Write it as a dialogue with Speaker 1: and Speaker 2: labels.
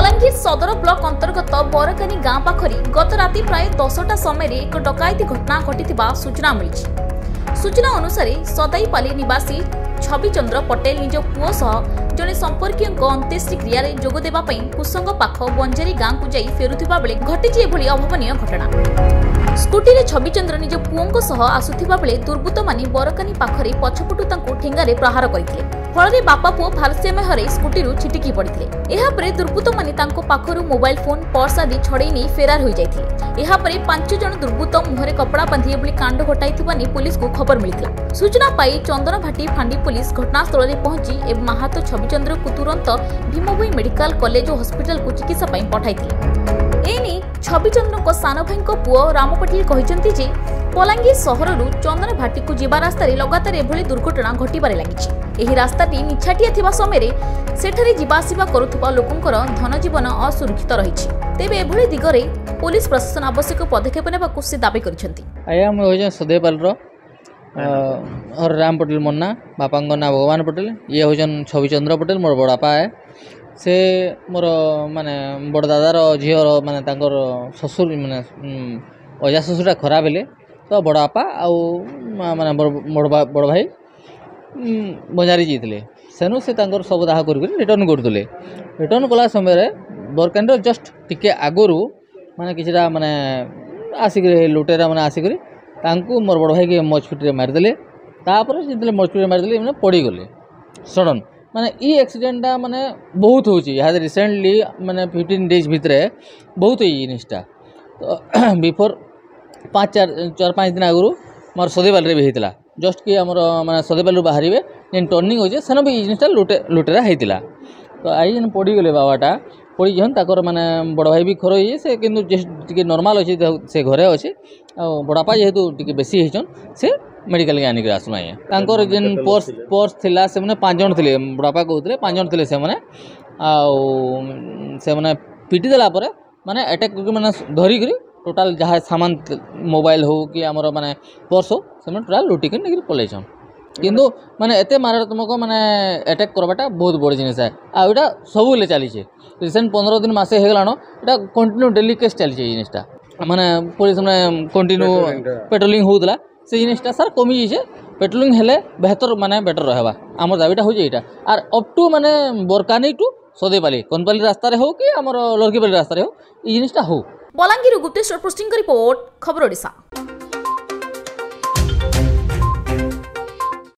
Speaker 1: बलांगीर सदर ब्लॉक अंतर्गत बरकानी गाँ पाखरी गत राति प्राय 10टा समय एक डकायती घटना घटिथिबा सूचना मिली। सूचना अनुसार सदाईपाली निवासी छवि चंद्र पटेल निज पुओ सह जड़े संपर्कीय अंत्येष्टि क्रिया जोग देबा पई कुसंग पाख बंजारी गाँ को जाई फेरुथिबा बेले घटिछि एभली अभावनीय घटना। स्कूटी रे छवि चंद्र निज पुओं सह आसुथिबा बेले दुर्बृत्त माने बरकानी पाखरे पछपटु तांको ठेंगारे प्रहार करथिले। फଳରେ बापा पुओ भारसाम्य हरै स्कूटी छिटिकी पड़ते। यापर दुर्बृत्त माने तांको पाखरु मोबाइल फोन पर्स आदि छड़े नहीं फेरार हो जाते। यापर 5 जन दुर्बृत्त मुहरे कपड़ा बांधि एभली कांड घटाई पुलिस को खबर मिलता। सूचना पाई चंदनभाटी फांडी पुलिस घटनास्थल में पहुंची एवं महातो छविचंद्र को तुरंत भीमभोई मेडिकल कॉलेज और हॉस्पिटल को चिकित्सा पठाई। एने छविचंद्र सान भाई पुओ राम पटेल कहते जे बलांगीर सहर चंदनभाटी को जीवा रास्ता लगातार एभली दुर्घटना घटबार लगी। एही रास्ताटी निछाटिया थिबा समय सेठारे जीवा आसिबा करुथुबा लोकंकर धन जीवन असुरक्षित रहिछि। तेबे एभली दिगरे पुलिस प्रशासन आवश्यक पदक्षेप नेबाकु से दाबी करिसेंती।
Speaker 2: आया हम होय सदैपाल रो और राम पटेल मन्ना बापा ना भगवान पटेल ये होजन छविचंद्र पटेल मोर बड़ापा है से मोर माने बड़ दादार झीर माने तांकर ससुर माने अजा ससुरा खराब हेले तो बड़ापा आउ माने बड़ भाई बंजारी जाइए सेनु से सब दाह कर रिटर्न करते। रिटर्न कला समय बरकानी जस्ट टिके आगु माने किछटा माने आसिक लुटेरा माने आसिक मोर बड़ भाई के मजफिटे मारिदे। तापर जितने मजफिटे मारिदे मैंने पड़गले सडन माने ई एक्सीडेंटा माने बहुत होची। यहाँ रिसेंटली माने 15 डेज भितर बहुत ही जिनिसटा तो बिफोर 4-5 दिन आगु मोर सदैपाल भी होता जस्ट कि आमर माने सदैपाल बाहर जेन टर्निंग होचे सेन भी जिनिसटा लुटेरा होता। तो आई जेन पड़गले बाबाटा पड़ी जन ताकर माने बड़ भाई भी खर हो से कि नॉर्मल अच्छे से घरे अच्छे बड़ापा जेहेतु टी बेसी होचन से मेडिकल आनिक आसना तांकर जेन पर्स थिला से माने 5 जन थे बड़ापा कहते 5 जन थे से माने पिटी देला परे माने अटैक माने धरिक टोटाल जहाँ सामान मोबाइल हो कि आमर माने पर्स हो से टोटाल लुटिक नहीं पलैछन। किंतु माने एते मारात्मक माने अटैक करवाटा बहुत बड़ जिनिस है। आउटा सब ले चली रिसेंट 15 दिन मसे होगलान एटा कंटिन्यू डेली केस चली जिनिसटा माने पुलिस माने कंटिन्यू पेट्रोलिंग होउतला से जिनिसटा सर कमी जाइए। पेट्रोलिंग हेले बेहतर माने बेटर रहबा आमर दाबीटा हो जाइटा आर अप टू माने बरकानी टू सदैपाली कनपाली रास्ता रे हो कि आमर लड़कीपाली रास्ता रे हो ई जिनिसटा हो।
Speaker 1: बलांगीर गुप्तेश्वर पोस्टिंग रिपोर्ट खबर ओडिशा।